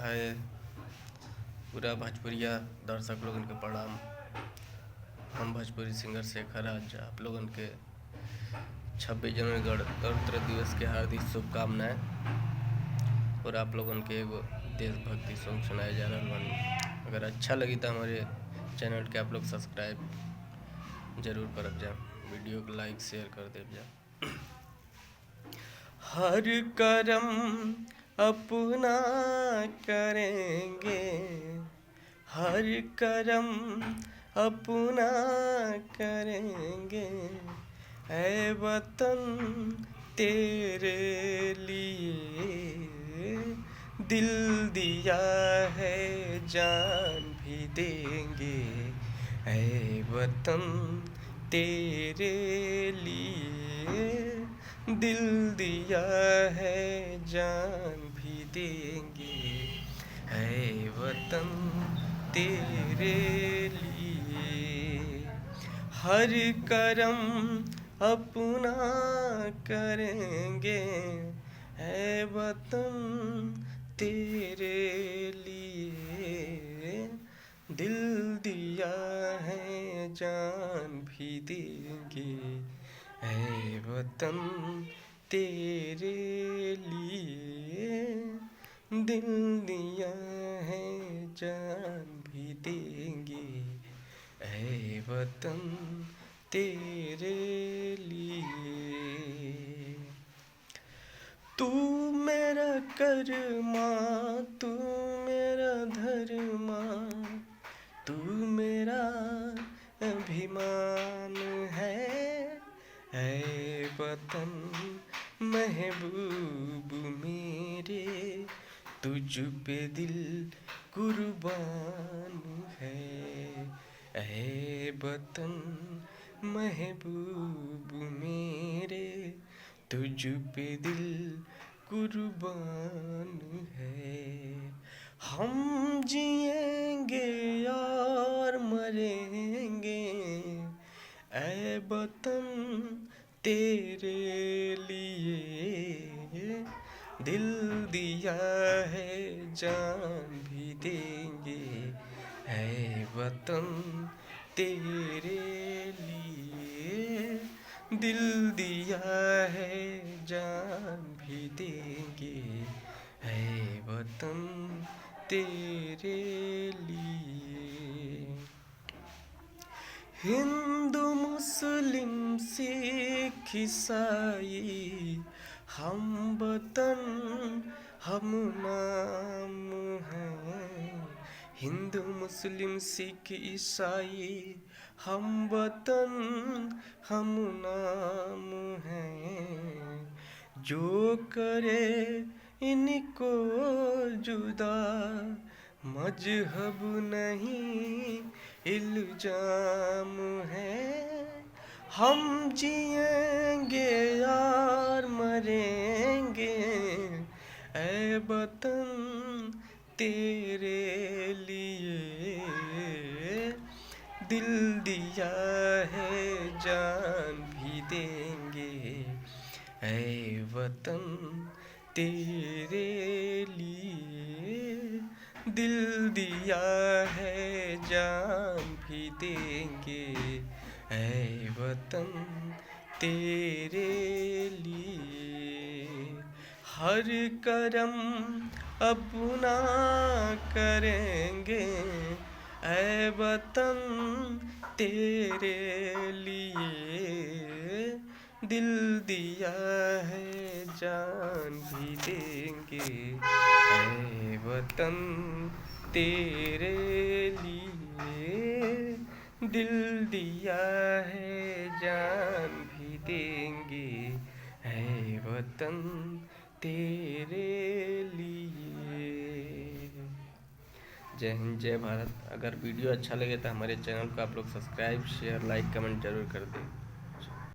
हाय पूरा भोजपुरिया दर्शक लोगन के प्रणाम। हम भोजपुरी सिंगर शेखर आज आप लोगन के 26 जनवरी गणतंत्र दिवस के हार्दिक शुभकामनाएं और आप लोगन के एगो देशभक्ति सॉन्ग सुनाए जा रहा बानी। अगर अच्छा लगी तो हमारे चैनल के आप लोग सब्सक्राइब जरूर करब जा, वीडियो को लाइक शेयर कर देव जा। हर करम अपना करेंगे, हर करम अपना करेंगे, ऐ वतन तेरे लिए दिल दिया है जान भी देंगे, ऐ वतन तेरे लिए दिल दिया है जान भी देंगे, ऐ वतन तेरे लिए हर करम अपना करेंगे, ऐ वतन तेरे लिए दिल दिया है जान भी देंगे, ऐ वतन तेरे लिए दिल दिया है जान भी देंगे, ऐ वतन तेरे लिए। तू मेरा कर्मा, तू मेरा धर्मा, तू मेरा अभिमान है, ऐ वतन महबूब मेरे तुझ पे दिल कुर्बान है, ऐ वतन महबूब मेरे तुझ पे दिल कुर्बान है। हम जिएंगे और मरेंगे, ऐ वतन तेरे लिए दिल दिया है जान भी देंगे, ऐ वतन तेरे लिए दिल दिया है जान भी देंगे, ऐ वतन तेरे लिए। हिंदू मुस्लिम सिख ईसाई हम वतन हम नाम हैं, हिंदू मुस्लिम सिख ईसाई हम वतन हम नाम हैं, जो करे इनको जुदा मजहब नहीं इल्जाम है, हम जिएंगे यार मरेंगे, ऐ वतन तेरे लिए दिल दिया है जान भी देंगे, ऐ वतन तेरे लिए दिल दिया है जान भी देंगे, ऐ वतन तेरे लिए हर करम अपना करेंगे, ऐ वतन तेरे लिए दिल दिया है जान भी देंगे, ऐ वतन तेरे लिए दिल दिया है जान भी देंगे, ऐ वतन तेरे लिए। जय हिंद जय भारत। अगर वीडियो अच्छा लगे तो हमारे चैनल को आप लोग सब्सक्राइब शेयर लाइक कमेंट जरूर कर दें।